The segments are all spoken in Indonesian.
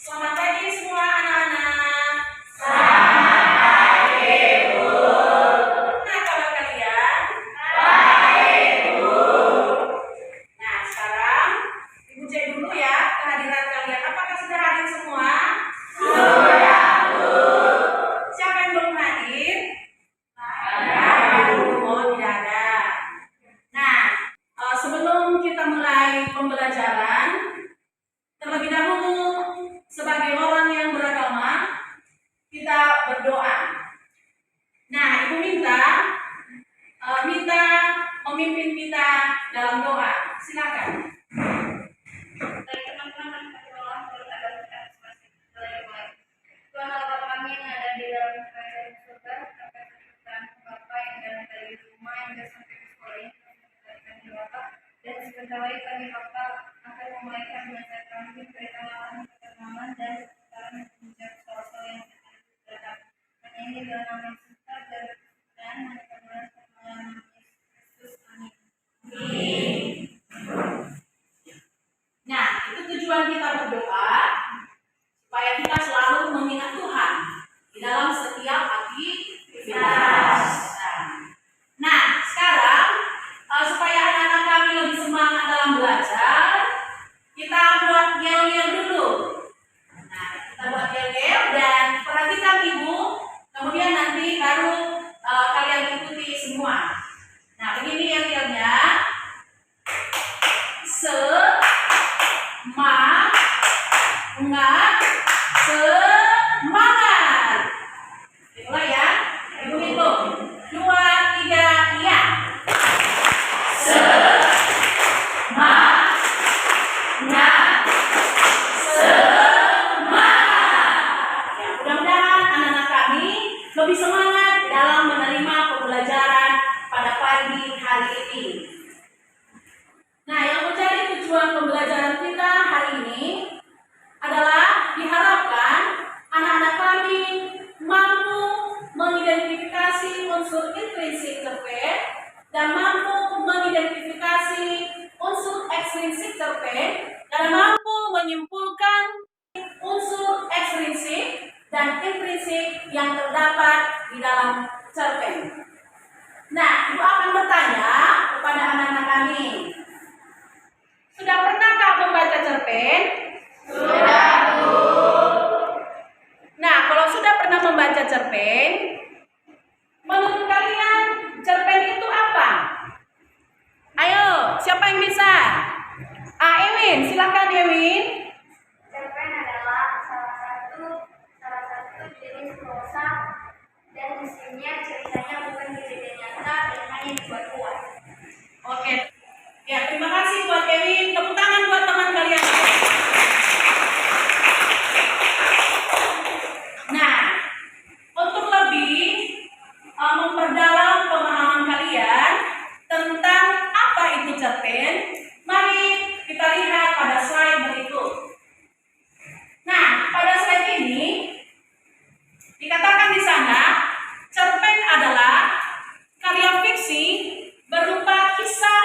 Selamat pagi semua anak-anak. Selamat pagi, Bu. Nah, kabar kalian? Baik, Bu. Nah, sekarang Ibu cek dulu ya kehadiran kalian. Apakah sudah hadir semua? Sudah, Bu. Siapa yang belum hadir? Ada, Bu. Oh, tidak ada. Nah, sebelum kita mulai pembelajaran, terlebih dahulu sebagai orang yang beragama, kita berdoa. Nah, Ibu minta memimpin kita dalam doa. Silakan. Baik teman-teman, berdoa menurut agama kita masing-masing. Tuhan Allah kami yang ada di dalam kerajaan surga, sampai kesukaan Bapa yang dalam dari rumah yang sampai ke sekolah ini kami di Bapak dan sebentar lagi kami Bapak akan memulaikan belajar kami perkenalan perkenalan dan sekarang menjadi soal-soal yang datang. Hanya ini dalam nama Yesus dan mengenal perkenalan Yesus. Amin. Nah, itu tujuan kita berdoa supaya kita selalu mengingat Tuhan di dalam setiap aktivitas. Nah, sekarang supaya anak-anak kami lebih semangat dalam belajar, kita buat yel-yel dulu. Nah, kita buat yel-yel dan perhatikan Ibu, kemudian nanti baru kalian ikuti semua. Nah, begini yel-yelnya. Semangat. Mulai ya. Ibu hitung. 2, 3, iya. Semangat. Ya, mudah-mudahan anak-anak kami lebih semangat dalam menerima pembelajaran pada pagi hari ini. Nah, yang menjadi tujuan pembelajaran kita hari ini adalah diharapkan anak-anak kami mampu mengidentifikasi unsur intrinsik cerpen dan mampu mengidentifikasi unsur ekstrinsik cerpen dan mampu menyimpulkan unsur ekstrinsik dan intrinsik yang terdapat di dalam cerpen. Nah, Ibu akan bertanya kepada anak-anak kami, sudah pernahkah membaca cerpen? Sudah, Bu. Nah, kalau sudah pernah membaca cerpen, menurut kalian cerpen itu apa? Ayo, siapa yang bisa? Ewin, silakan Ewin. Cerpen adalah salah satu jenis prosa dan isinya ceritanya bukan kejadian nyata dan hanya dibuat-buat. Oke. Ya, terima kasih buat Ewin. Tepuk tangan buat teman kalian. Nah, untuk lebih memperdalam pemahaman kalian tentang apa itu cerpen, mari kita lihat pada slide berikut. Nah, pada slide ini dikatakan di sana, cerpen adalah karya fiksi berupa kisah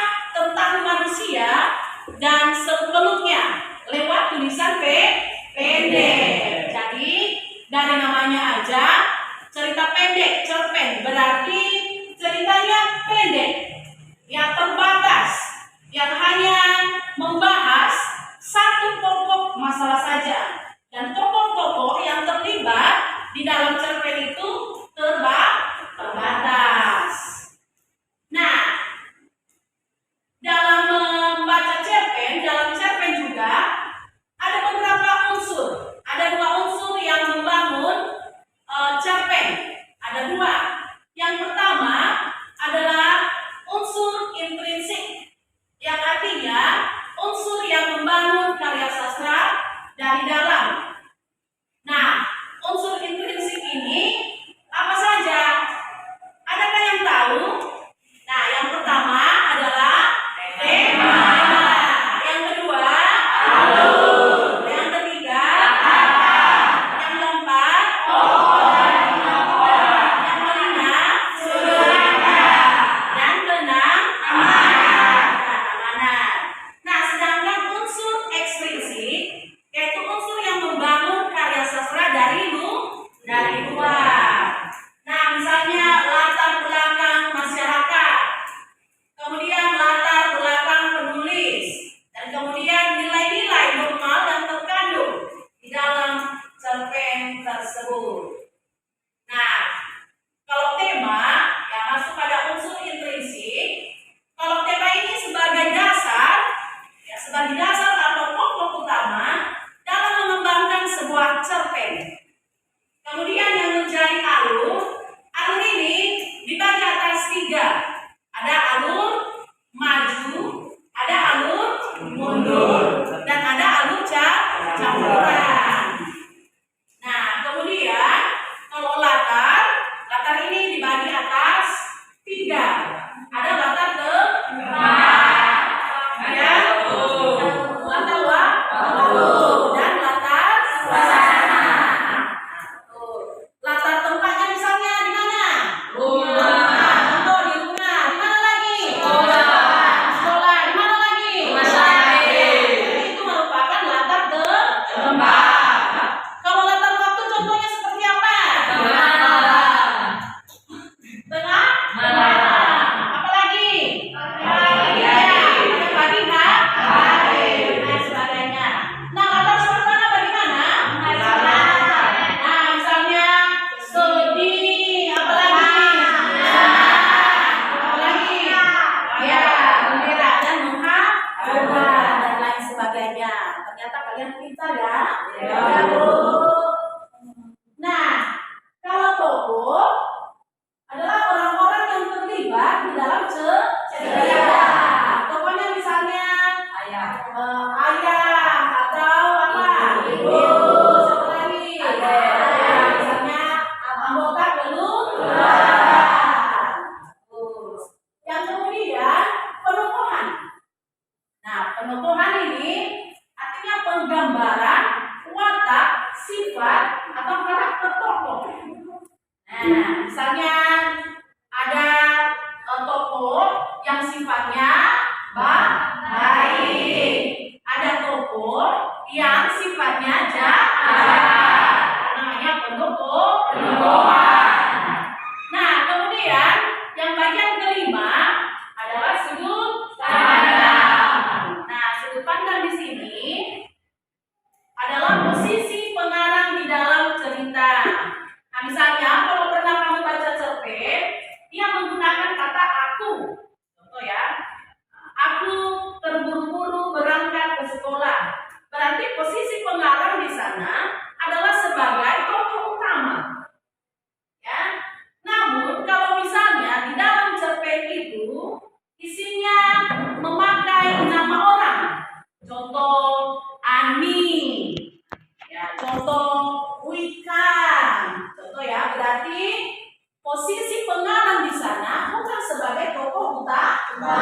berarti posisi pengarang di sana bukan sebagai tokoh utama.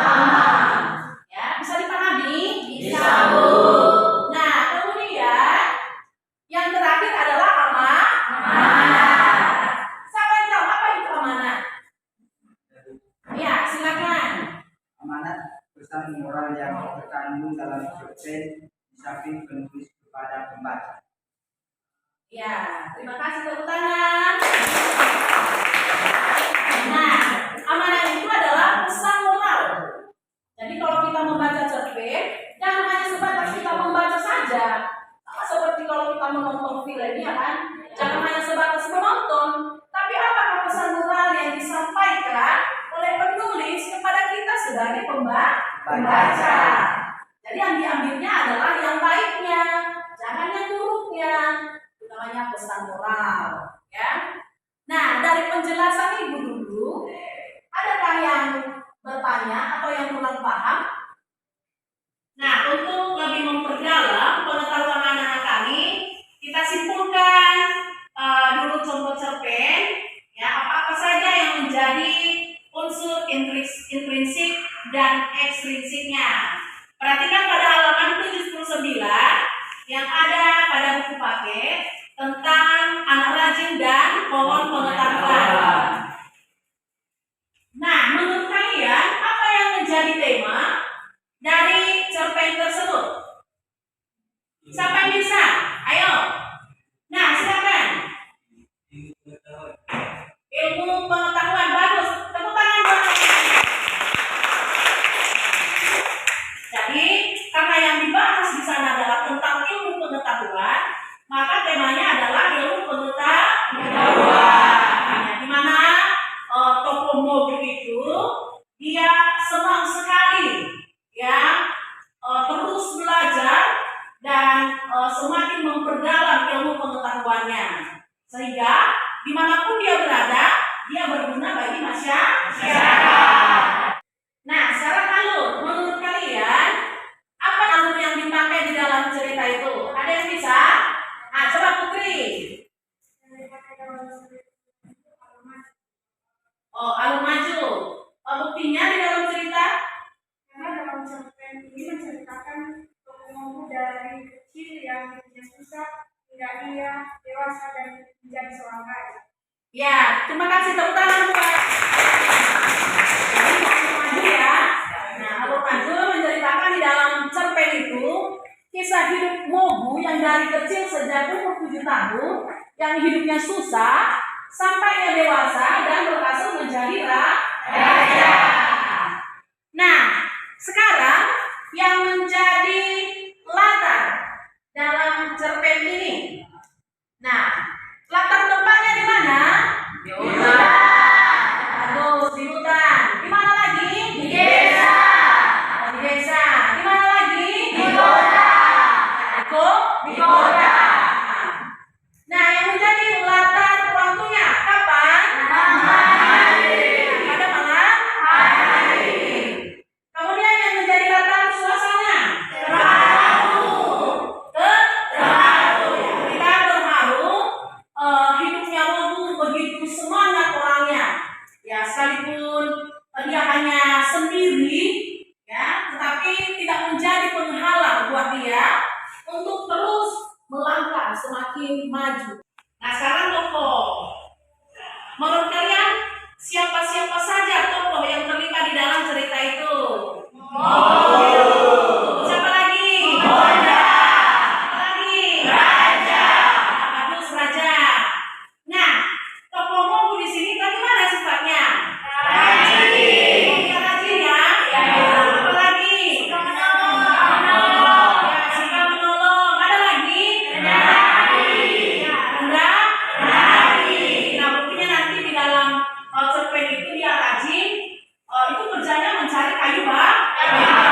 Ya, bisa dipahami? Bisa, Bu. Nah, kemudian yang terakhir adalah Amanat. Siapa yang tahu apa itu amanat? Ya, silakan. Amanat pesan moral yang terkandung dalam cerpen di samping penulis kepada pembaca. Ya, terima kasih tepuk tangan. Nah, amanat itu adalah pesan moral. Jadi kalau kita membaca cerpen, jangan hanya sebatas kita membaca saja. Sama seperti kalau kita menonton film, ya kan? Jangan hanya sebatas menonton, tapi apakah pesan moral yang disampaikan oleh penulis kepada kita sebagai pembaca. Jadi yang diambilnya adalah yang baiknya, jangan yang buruknya. Itu namanya pesan moral, ya. Nah, dari penjelasan Ibu dulu, adakah yang bertanya atau yang kurang paham? Nah, untuk lebih memperdalam pengetahuan anak-anak kami, kita simpulkan dulu contoh cerpen, ya, apa saja yang menjadi unsur intrinsik dan ekstrinsiknya. Perhatikan pada halaman 79 yang ada pada buku paket tentang anak rajin dan pohon pengetahuan. Nah, menurut kalian apa yang menjadi tema dari cerpen tersebut? Siapa yang bisa? Ayo. Nah, silakan. Ilmu pengetahuan, bagus. Tepuk tangan buat kalian. Jadi, karena yang dibahas di sana adalah tentang ilmu pengetahuan, maka temanya adalah ilmu pengetahuan. Di mana tokoh Mogu itu dia senang sekali, ya, terus belajar dan semakin memperdalam ilmu pengetahuannya, sehingga dimanapun dia berada, dia berguna bagi masyarakat. Nah, secara alur, menurut kalian apa alur yang dipakai di dalam cerita itu? Ada yang bisa? Nah, coba Putri. Oh, alur maju. Buktinya di dalam cerita? Karena dalam cerpen ini menceritakan tokoh Mogu dari kecil yang susah hingga ia dewasa dan menjadi seorang raja. Ya, terima kasih, tepuk tangan buat. Jadi alur maju ya. Nah, alur maju menceritakan di dalam cerpen itu kisah hidup Mogu yang dari kecil sejak umur 7 tahun, yang hidupnya susah sampai ia dewasa dan berhasil menjadi raja. Nah, sekarang yang menjadi latar dalam cerpen ini. Nah, latar tempatnya di mana? Di hutan. Bagus, di hutan. Di mana lagi? Di desa. Di desa. Di mana lagi? Di kota. Di kota. Nah, yang menjadi latar waktunya kapan? Malam hari. Pada malam Hari. Kemudian yang menjadi latar suasana Terharu. terharu. Kita terharu, hidupnya Mogu begitu semangat orangnya. Ya, sekalipun dia hanya sendiri, ya, tetapi tidak menjadi penghalang buat dia untuk terus melangkah semakin maju. Nah, sekarang tokoh. Menurut kalian siapa-siapa saja tokoh yang terlibat di dalam cerita itu? Siapa lagi? Siapa lagi? Raja. Bagus, raja. Nah, tokoh Mogu di sini bagaimana sifatnya? Rajin. Dia rajin ya? Apa lagi? Suka menolong. Ya, suka menolong. Ada lagi? Ya, rendah hati. Nah, buktinya nanti di dalam cerpen itu dia rajin, itu kerjanya mencari kayu bakar.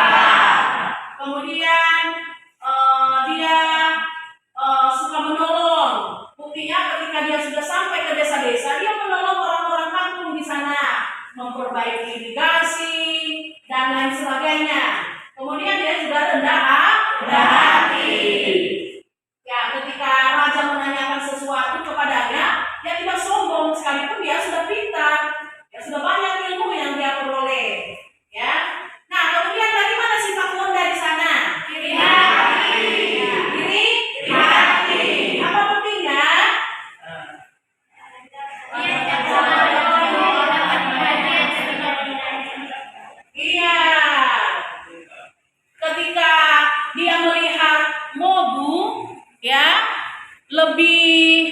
lebih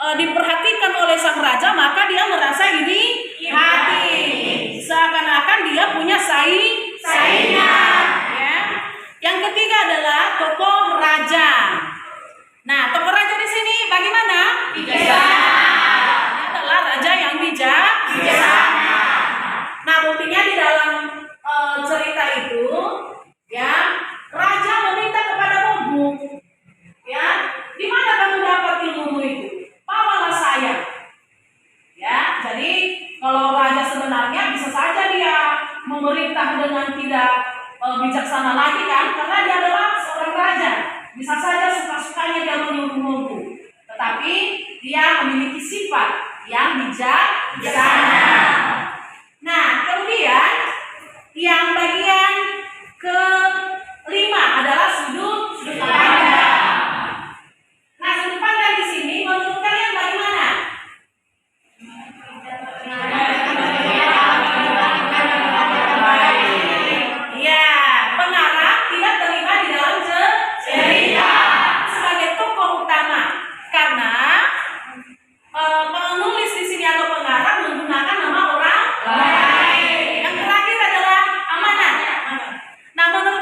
diperhatikan oleh sang raja, maka dia merasa iri hati. Seakan-akan dia punya saingan. Ya. Yang ketiga adalah tokoh raja. Nah, tokoh raja di sini bagaimana? Bijaksana. Dia adalah raja yang bijaksana. Nah, buktinya di dalam cerita itu, ya, raja meminta kepada Bogu, ya, di mana kamu dapat ilmu itu? Bawalah saya. Ya, jadi kalau raja sebenarnya bisa saja dia memerintah dengan tidak bijaksana lagi kan, karena dia adalah seorang raja. Bisa saja suka-sukanya dia menyuruh-nyuruh. Tetapi dia memiliki sifat yang bijaksana. Nah, kemudian yang bagian kelima adalah sudut pandang. Nah, sudut pandang di sini menurut kalian bagaimana? Ya, pengarang tidak terlibat di dalam cerita sebagai tokoh utama karena penulis di sini atau pengarang menggunakan nama orang lain. Yang terakhir adalah amanat. Nah, menurut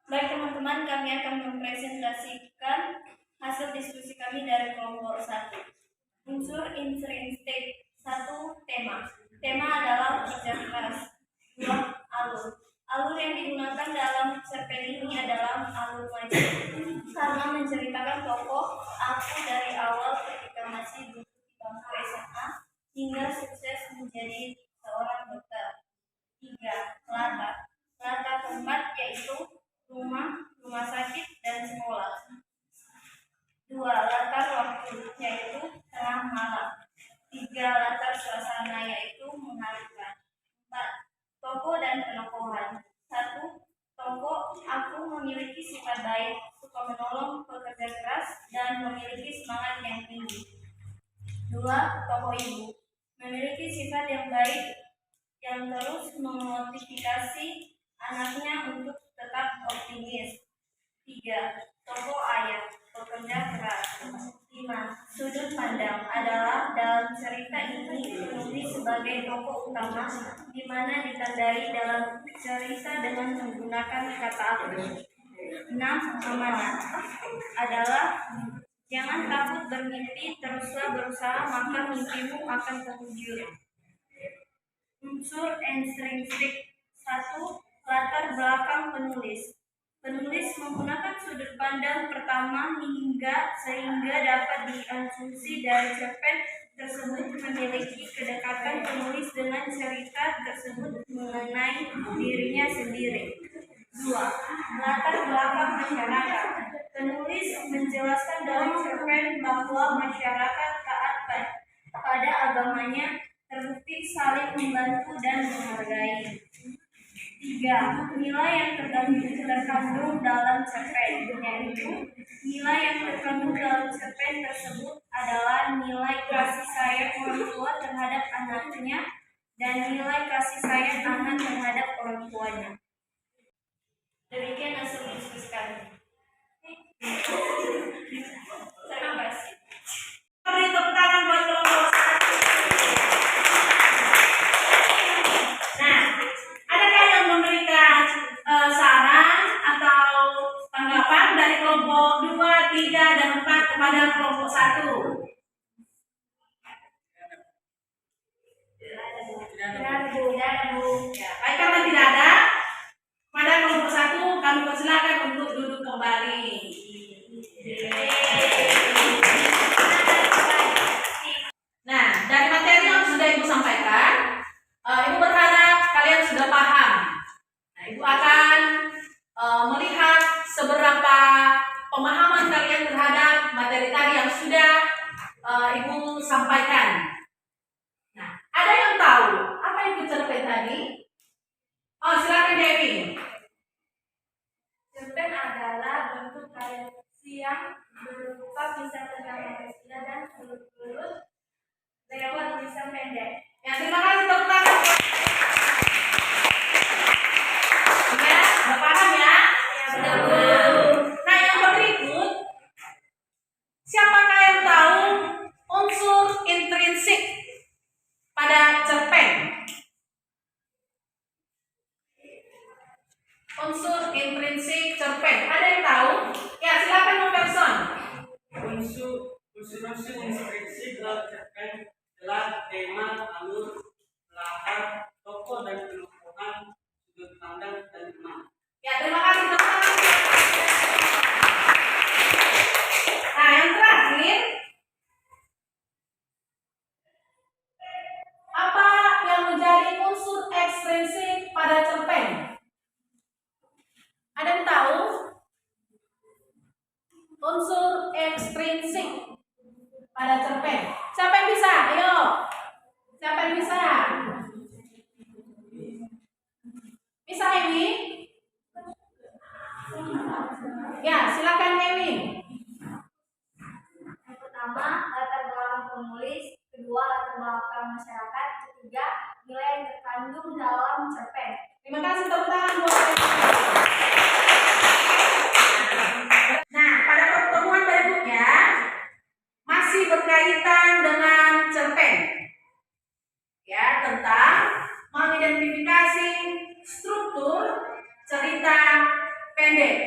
Baik teman-teman, kami akan mempresentasikan hasil diskusi kami dari kelompok 1. Unsur intrinsik. 1. Tema. Tema adalah kerja keras. 2. Alur. Alur yang digunakan dalam cerpen ini adalah alur wajib karena menceritakan tokoh aku dari awal ketika masih duduk di bangku SMA hingga sukses menjadi seorang dokter. 3. Latar. Latar tempat yaitu rumah sakit, dan sekolah. 2. Latar waktu yaitu tengah malam. 3. Latar suasana yaitu mengharukan. 4. Tokoh dan penokohan. 1. Tokoh aku memiliki sifat baik, suka menolong, bekerja keras, dan memiliki semangat yang tinggi. 2. Tokoh ibu memiliki sifat yang baik, yang terus memotivasi anaknya untuk tetap optimis. 3. Tokoh ayah bekerja keras. 5. Sudut pandang adalah dalam cerita ini penulis sebagai tokoh utama di mana ditandai dalam cerita dengan menggunakan kata aku. 6. Amanat adalah jangan takut bermimpi, teruslah berusaha maka mimpimu akan terwujud. Unsur intrinsik. 1. Latar belakang penulis. Penulis menggunakan sudut pandang pertama sehingga dapat diasumsi dari cerpen tersebut memiliki kedekatan penulis dengan cerita tersebut mengenai dirinya sendiri. 2. Latar belakang masyarakat. Penulis menjelaskan dalam cerpen bahwa masyarakat taat pada agamanya, terbukti saling membantu dan menghargai. 3. Nilai yang terkandung dalam cerpen, yaitu nilai yang terkandung dalam cerpen tersebut adalah nilai kasih sayang orang tua terhadap anaknya dan nilai kasih sayang anak terhadap orang tuanya. Demikian hasil diskusi kami. Terima kasih. Beri tepuk tangan buat kelompok 1. Nah, adakah yang memberikan saran atau tanggapan dari kelompok 2, 3, dan 4 kepada kelompok 1? Ya, baik, karena tidak ada pada kelompok 1, kami persilakan untuk duduk kembali. Nah, dari materi yang sudah Ibu sampaikan, Ibu berharap kalian sudah paham. Nah, Ibu akan melihat seberapa pemahaman kalian terhadap materi tadi yang sudah Ibu sampaikan. Nah, ada yang tahu apa itu cerpen tadi? Oh, silakan Dewi. Cerpen adalah bentuk karya fiksi yang berupa kisah tentang manusia dan sudut-sudut lewat tulisan pendek. Ya, terima kasih tepuk tangan. Ya, sudah paham ya? Nah, yang berikut, siapakah yang tahu unsur intrinsik pada cerpen? Unsur intrinsik cerpen, ada yang tahu? Ya, silakan Noverson. Unsur intrinsik dalam cerpen adalah tema, alur, latar, tokoh dan penokohan, sudut pandang, dan tema. Ya, terima kasih teman-teman. Nah, yang terakhir, apa yang menjadi unsur ekstrinsik pada cerpen? Ada yang tahu? Unsur ekstrinsik pada cerpen. Siapa yang bisa? Ayo. Siapa yang bisa? Bisa, Ewi? Ya, silakan Ewi. Yang pertama, latar belakang penulis. Kedua, latar belakang masyarakat. Ketiga, nilai yang terkandung dalam cerpen. Terima kasih, tepuk tangan buat Ewi. Nah, pada pertemuan berikutnya masih berkaitan dengan cerpen. Ya, tentang mengidentifikasi struktur cerita pendek.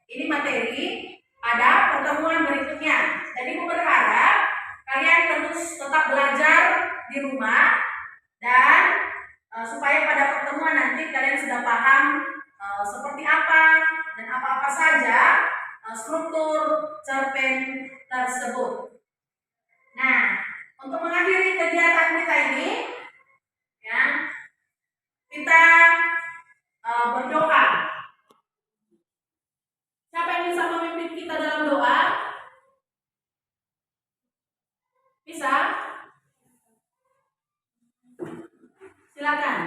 Ini materi pada pertemuan berikutnya. Jadi Ibu berharap kalian terus tetap belajar di rumah dan supaya pada pertemuan nanti kalian sudah paham seperti apa dan apa-apa saja struktur cerpen tersebut. Nah, untuk mengakhiri kegiatan kita ini, ya, kita berdoa. Siapa yang bisa memimpin kita dalam doa? Bisa? Silakan.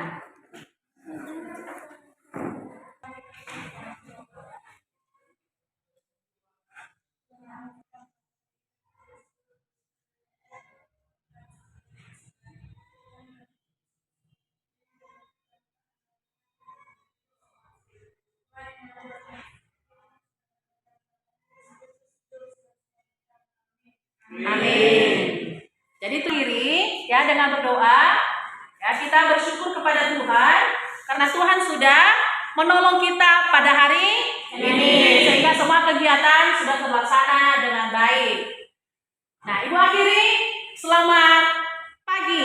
Amin. Jadi diri ya dengan berdoa ya kita bersyukur kepada Tuhan karena Tuhan sudah menolong kita pada hari ini sehingga semua kegiatan sudah terlaksana dengan baik. Nah, Ibu akhiri selamat pagi.